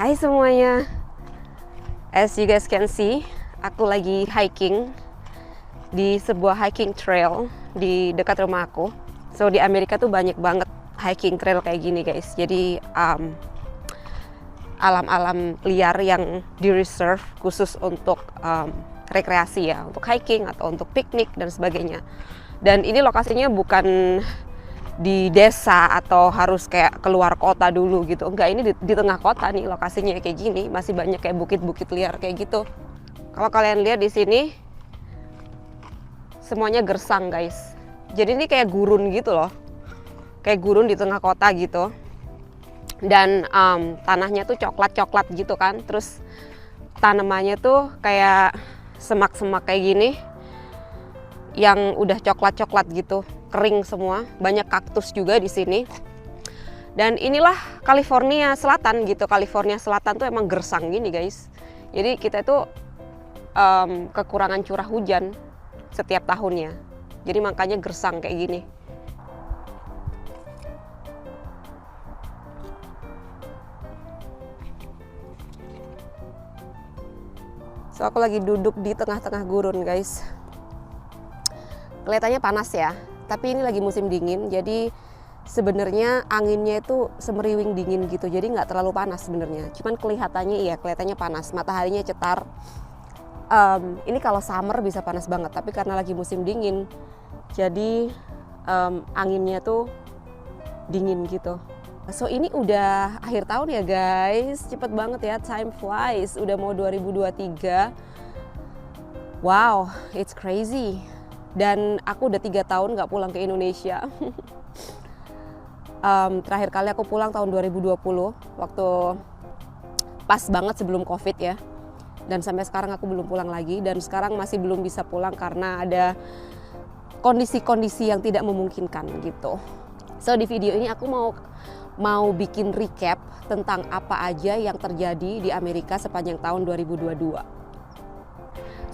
Hai semuanya. As you guys can see, aku lagi hiking di sebuah hiking trail di dekat rumah aku. So di Amerika tuh banyak banget hiking trail kayak gini guys. Jadi alam-alam liar yang di reserve khusus untuk rekreasi ya, untuk hiking atau untuk piknik dan sebagainya. Dan ini lokasinya bukan di desa atau harus kayak keluar kota dulu gitu. Enggak, ini di tengah kota nih lokasinya kayak gini. Masih banyak kayak bukit-bukit liar kayak gitu. Kalau kalian lihat di sini semuanya gersang guys. Jadi ini kayak gurun gitu loh. Kayak gurun di tengah kota gitu. Dan tanahnya tuh coklat-coklat gitu kan. Terus tanamannya tuh kayak semak-semak kayak gini yang udah coklat-coklat gitu. Kering semua, banyak kaktus juga di sini. Dan inilah California Selatan gitu. California Selatan tuh emang gersang gini guys. Jadi kita itu kekurangan curah hujan setiap tahunnya. Jadi makanya gersang kayak gini. So aku lagi duduk di tengah-tengah gurun guys. Kelihatannya panas ya. Tapi ini lagi musim dingin, jadi sebenarnya anginnya itu semeriwing dingin gitu, jadi nggak terlalu panas sebenarnya. Cuman kelihatannya panas, mataharinya cetar. Ini kalau summer bisa panas banget, tapi karena lagi musim dingin, jadi anginnya tuh dingin gitu. So ini udah akhir tahun ya guys, cepet banget ya, time flies, udah mau 2023. Wow, it's crazy. Dan aku udah 3 tahun nggak pulang ke Indonesia. Terakhir kali aku pulang tahun 2020, waktu pas banget sebelum COVID ya. Dan sampai sekarang aku belum pulang lagi, dan sekarang masih belum bisa pulang karena ada kondisi-kondisi yang tidak memungkinkan gitu. So di video ini aku mau bikin recap tentang apa aja yang terjadi di Amerika sepanjang tahun 2022.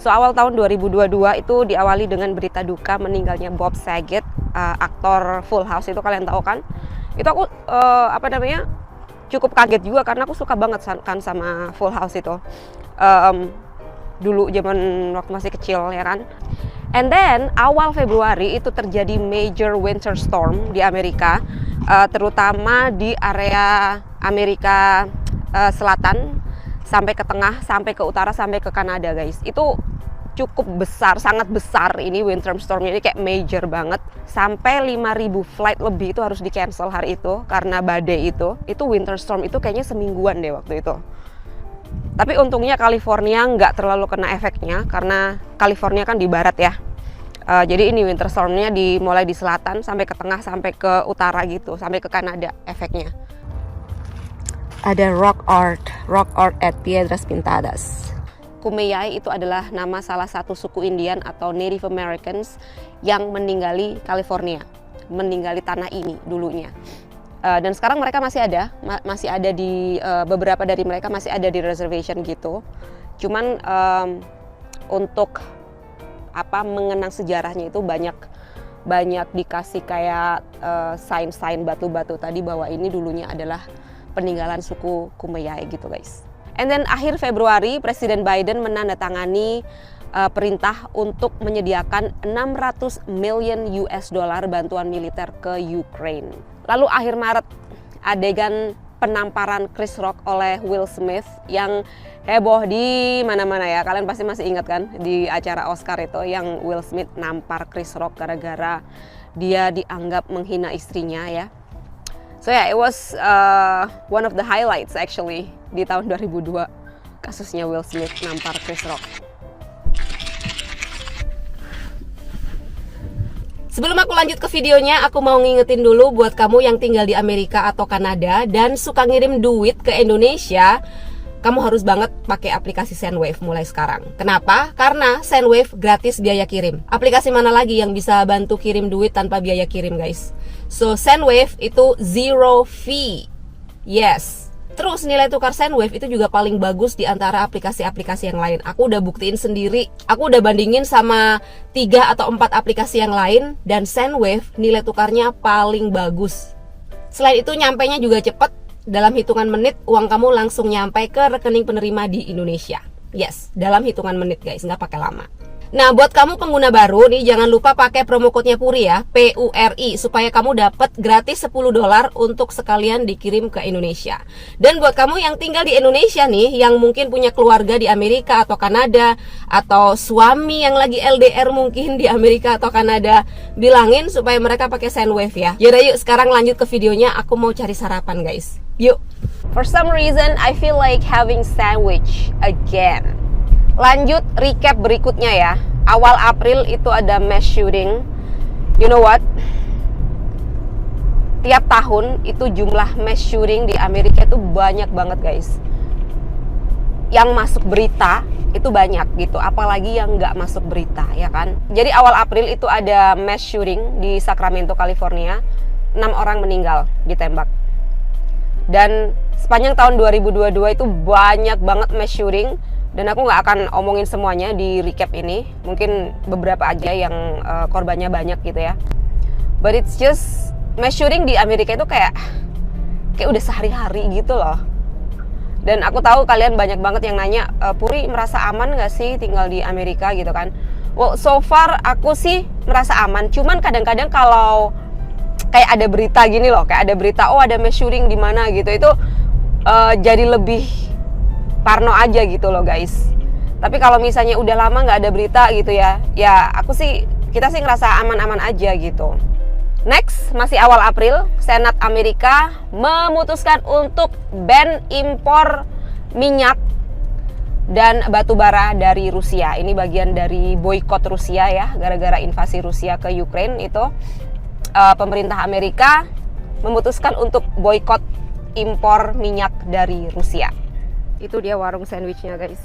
So awal tahun 2022 itu diawali dengan berita duka meninggalnya Bob Saget, aktor Full House itu kalian tahu kan? Itu aku cukup kaget juga karena aku suka banget kan sama Full House itu. Dulu zaman waktu masih kecil ya kan. And then awal Februari itu terjadi major winter storm di Amerika, terutama di area Amerika Selatan sampai ke tengah, sampai ke utara, sampai ke Kanada guys. Itu cukup besar, sangat besar ini winter stormnya, ini kayak major banget. Sampai 5.000 flight lebih itu harus di cancel hari itu karena badai itu. Itu winter storm itu kayaknya semingguan deh waktu itu. Tapi untungnya California nggak terlalu kena efeknya karena California kan di barat ya. Jadi ini winter stormnya dimulai di selatan sampai ke tengah sampai ke utara gitu, sampai ke Kanada efeknya. Ada rock art at Piedras Pintadas. Kumeyaay itu adalah nama salah satu suku Indian atau Native Americans yang meninggali California, meninggali tanah ini dulunya. Dan sekarang mereka masih ada di beberapa dari mereka masih ada di reservation gitu. Cuman untuk mengenang sejarahnya itu banyak dikasih kayak sign batu-batu tadi bahwa ini dulunya adalah peninggalan suku Kumeyaay gitu guys. And then akhir Februari Presiden Biden menandatangani perintah untuk menyediakan 600 million US dollar bantuan militer ke Ukraine. Lalu akhir Maret adegan penamparan Chris Rock oleh Will Smith yang heboh di mana-mana ya. Kalian pasti masih ingat kan di acara Oscar itu yang Will Smith nampar Chris Rock gara-gara dia dianggap menghina istrinya ya. So yeah, it was one of the highlights actually di tahun 2002, kasusnya Will Smith nampar Chris Rock. Sebelum aku lanjut ke videonya, aku mau ngingetin dulu buat kamu yang tinggal di Amerika atau Kanada dan suka ngirim duit ke Indonesia, kamu harus banget pakai aplikasi Sendwave mulai sekarang. Kenapa? Karena Sendwave gratis biaya kirim. Aplikasi mana lagi yang bisa bantu kirim duit tanpa biaya kirim guys? So Sendwave itu zero fee. Yes. Terus nilai tukar Sendwave itu juga paling bagus di antara aplikasi-aplikasi yang lain. Aku udah buktiin sendiri. Aku udah bandingin sama 3 atau 4 aplikasi yang lain dan Sendwave nilai tukarnya paling bagus. Selain itu nyampainya juga cepet dalam hitungan menit uang kamu langsung nyampe ke rekening penerima di Indonesia. Yes, dalam hitungan menit guys, nggak pakai lama. Nah, buat kamu pengguna baru nih, jangan lupa pakai promo code-nya Puri ya, PURI, supaya kamu dapat gratis $10 untuk sekalian dikirim ke Indonesia. Dan buat kamu yang tinggal di Indonesia nih, yang mungkin punya keluarga di Amerika atau Kanada, atau suami yang lagi LDR mungkin di Amerika atau Kanada, bilangin supaya mereka pakai Sendwave ya. Yaudah yuk, sekarang lanjut ke videonya, aku mau cari sarapan guys. Yuk. For some reason, I feel like having sandwich again. Lanjut recap berikutnya ya. Awal April itu ada mass shooting. You know what? Tiap tahun itu jumlah mass shooting di Amerika itu banyak banget guys. Yang masuk berita itu banyak gitu. Apalagi yang nggak masuk berita ya kan. Jadi awal April itu ada mass shooting di Sacramento, California. 6 orang meninggal ditembak. Dan sepanjang tahun 2022 itu banyak banget mass shooting. Dan aku nggak akan omongin semuanya di recap ini. Mungkin beberapa aja yang korbannya banyak gitu ya. But it's just, mass shooting di Amerika itu kayak udah sehari-hari gitu loh. Dan aku tahu kalian banyak banget yang nanya, Puri merasa aman nggak sih tinggal di Amerika gitu kan. Well, so far aku sih merasa aman. Cuman kadang-kadang kalau kayak ada berita gini loh, kayak ada berita, oh ada mass shooting di mana gitu, itu jadi lebih parno aja gitu loh guys. Tapi kalau misalnya udah lama nggak ada berita gitu ya, kita sih ngerasa aman-aman aja gitu. Next, masih awal April, Senat Amerika memutuskan untuk ban impor minyak dan batu bara dari Rusia. Ini bagian dari boykot Rusia ya, gara-gara invasi Rusia ke Ukraine itu. Pemerintah Amerika memutuskan untuk boykot impor minyak dari Rusia. Itu dia warung sandwichnya guys.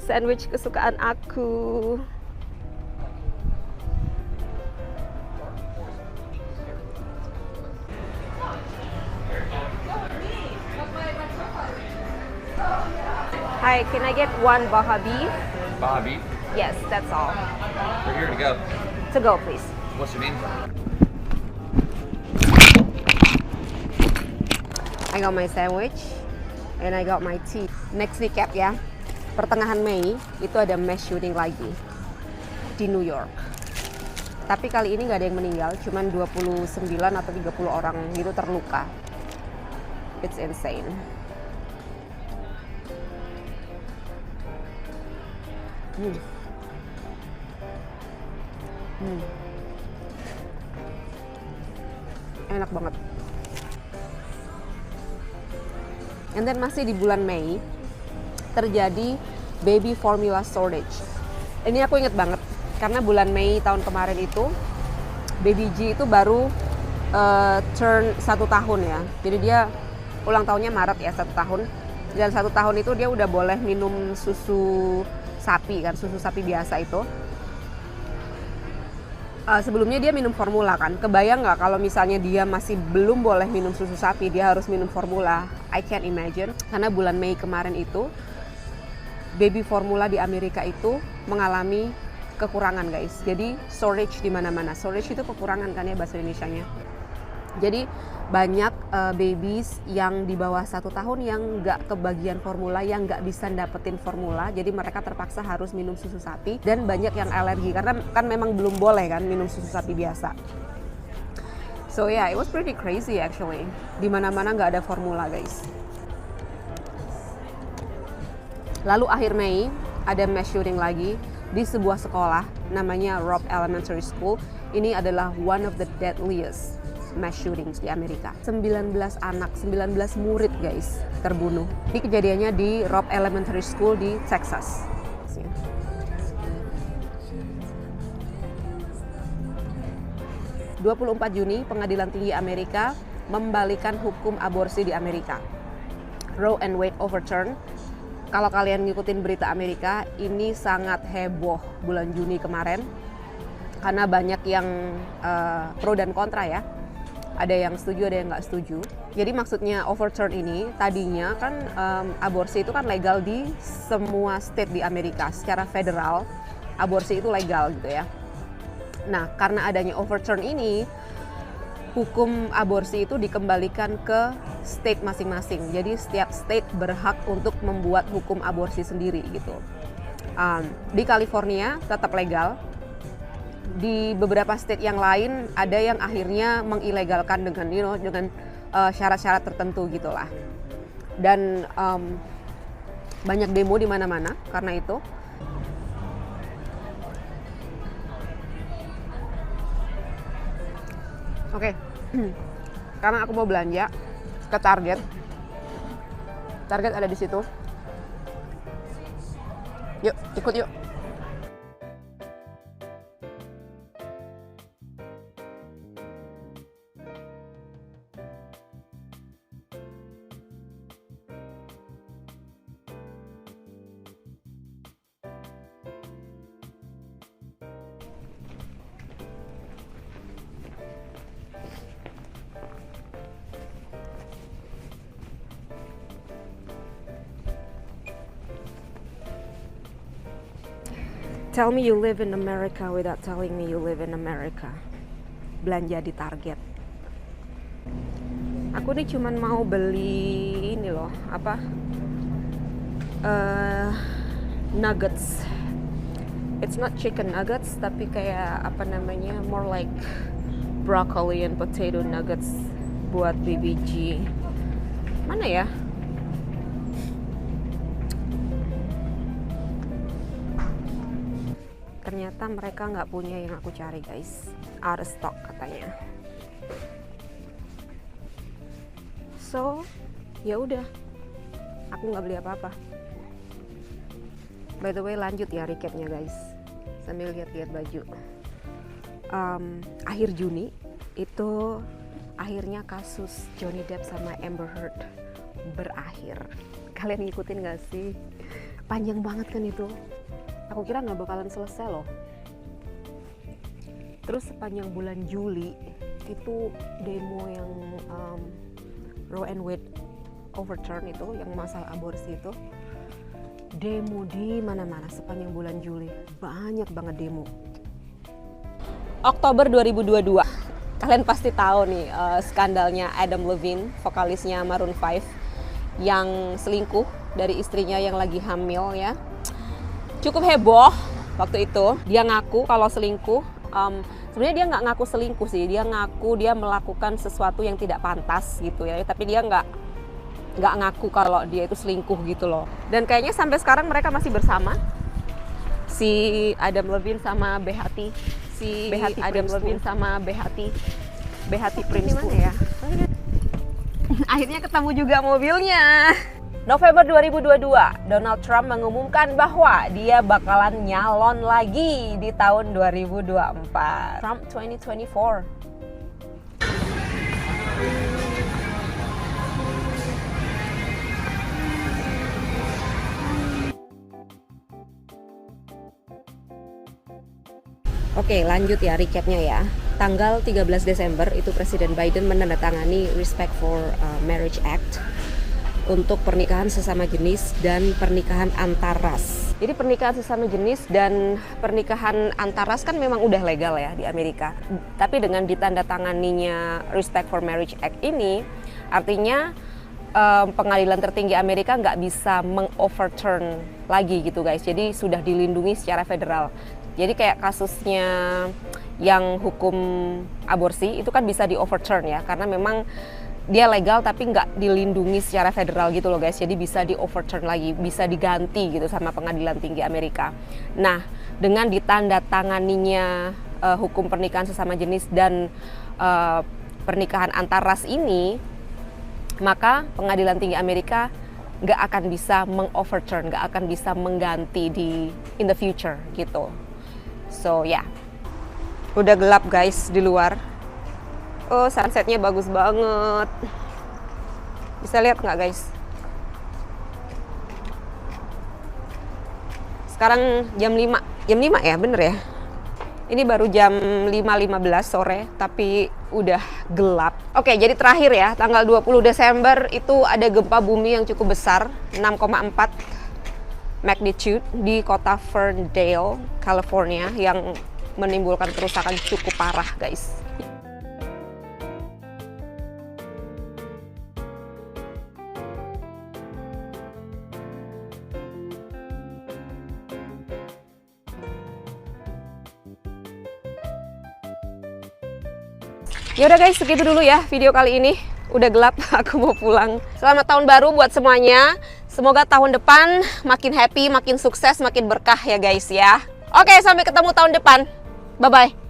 Sandwich kesukaan aku. Hi, can I get one Baja beef? Baja beef? Yes, that's all. We're here to go. To go, please. What's your name? I got my sandwich. And I got my tea. Next recap ya. Pertengahan Mei itu ada mass shooting lagi di New York. Tapi kali ini nggak ada yang meninggal, cuman 29 atau 30 orang gitu terluka. It's insane. Enak banget. And then masih di bulan Mei terjadi baby formula shortage. Ini aku inget banget karena bulan Mei tahun kemarin itu Baby G itu baru turn 1 tahun ya. Jadi dia ulang tahunnya Maret ya, 1 tahun. Dan 1 tahun itu dia udah boleh minum susu sapi kan, susu sapi biasa itu. Sebelumnya dia minum formula kan. Kebayang nggak kalau misalnya dia masih belum boleh minum susu sapi, dia harus minum formula? I can't imagine. Karena bulan Mei kemarin itu baby formula di Amerika itu mengalami kekurangan guys. Jadi shortage di mana-mana. Shortage itu kekurangan kan ya bahasa Indonesianya. Jadi banyak babies yang di bawah 1 tahun yang nggak kebagian formula, yang nggak bisa dapetin formula, jadi mereka terpaksa harus minum susu sapi. Dan banyak yang alergi karena kan memang belum boleh kan minum susu sapi biasa. So yeah, it was pretty crazy actually. Di mana-mana nggak ada formula guys. Lalu akhir Mei ada mass shooting lagi di sebuah sekolah namanya Robb Elementary School. Ini adalah one of the deadliest mass shootings di Amerika. 19 anak, 19 murid guys terbunuh. Ini kejadiannya di Robb Elementary School di Texas. 24 Juni, Pengadilan Tinggi Amerika membalikan hukum aborsi di Amerika. Roe and Wade overturn. Kalau kalian ngikutin berita Amerika, ini sangat heboh bulan Juni kemarin. Karena banyak yang pro dan kontra ya. Ada yang setuju, ada yang nggak setuju. Jadi maksudnya overturn ini, tadinya kan aborsi itu kan legal di semua state di Amerika. Secara federal, aborsi itu legal gitu ya. Nah, karena adanya overturn ini, hukum aborsi itu dikembalikan ke state masing-masing. Jadi setiap state berhak untuk membuat hukum aborsi sendiri gitu. Di California tetap legal. Di beberapa state yang lain ada yang akhirnya mengilegalkan dengan dengan syarat-syarat tertentu gitulah. Dan banyak demo di mana-mana karena itu. Oke, karena aku mau belanja ke Target. Target ada di situ. Yuk, ikut yuk. Tell me you live in America without telling me you live in America. Belanja di Target. Aku nih cuman mau beli ini loh, apa? Nuggets. It's not chicken nuggets, tapi kayak apa namanya? More like broccoli and potato nuggets buat BBG. Mana ya? Ternyata mereka nggak punya yang aku cari guys, out of stock katanya. So ya udah, aku nggak beli apa-apa. By the way, lanjut ya recapnya guys, sambil lihat-lihat baju. Akhir Juni itu akhirnya kasus Johnny Depp sama Amber Heard berakhir. Kalian ngikutin nggak sih? Panjang banget kan itu. Aku kira nggak bakalan selesai loh. Terus sepanjang bulan Juli itu demo yang Roe and Wade overturn itu, yang masalah aborsi itu, demo di mana-mana sepanjang bulan Juli, banyak banget demo. Oktober 2022, kalian pasti tahu nih skandalnya Adam Levine, vokalisnya Maroon 5, yang selingkuh dari istrinya yang lagi hamil ya. Cukup heboh waktu itu. Dia ngaku kalau selingkuh. Sebenarnya dia nggak ngaku selingkuh sih. Dia ngaku dia melakukan sesuatu yang tidak pantas gitu ya. Tapi dia nggak ngaku kalau dia itu selingkuh gitu loh. Dan kayaknya sampai sekarang mereka masih bersama. Si Adam Levine sama Behati. Si Behati Adam Levine sama Behati Prince ya. Akhirnya ketemu juga mobilnya. November 2022, Donald Trump mengumumkan bahwa dia bakalan nyalon lagi di tahun 2024. Trump 2024. Oke, lanjut ya recapnya ya. Tanggal 13 Desember itu Presiden Biden menandatangani Respect for Marriage Act untuk pernikahan sesama jenis dan pernikahan antar ras. Jadi pernikahan sesama jenis dan pernikahan antar ras kan memang udah legal ya di Amerika. Tapi dengan ditandatanganinya Respect for Marriage Act ini, artinya pengadilan tertinggi Amerika nggak bisa mengoverturn lagi gitu guys. Jadi sudah dilindungi secara federal. Jadi kayak kasusnya yang hukum aborsi itu kan bisa di-overturn ya, karena memang dia legal tapi nggak dilindungi secara federal gitu loh guys. Jadi bisa di-overturn lagi, bisa diganti gitu sama pengadilan tinggi Amerika. Nah, dengan ditandatanganinya hukum pernikahan sesama jenis dan pernikahan antar ras ini, maka pengadilan tinggi Amerika nggak akan bisa mengoverturn, nggak akan bisa mengganti in the future gitu. So ya, udah gelap guys di luar. Oh, sunsetnya bagus banget. Bisa lihat nggak guys? Sekarang jam 5 ya, bener ya? Ini baru jam 5.15 sore, tapi udah gelap. Oke, jadi terakhir ya, tanggal 20 Desember itu ada gempa bumi yang cukup besar, 6,4 magnitude di kota Ferndale, California, yang menimbulkan kerusakan cukup parah guys. Ya udah guys, segitu dulu ya video kali ini. Udah gelap, aku mau pulang. Selamat tahun baru buat semuanya. Semoga tahun depan makin happy, makin sukses, makin berkah ya guys ya. Oke, sampai ketemu tahun depan. Bye-bye.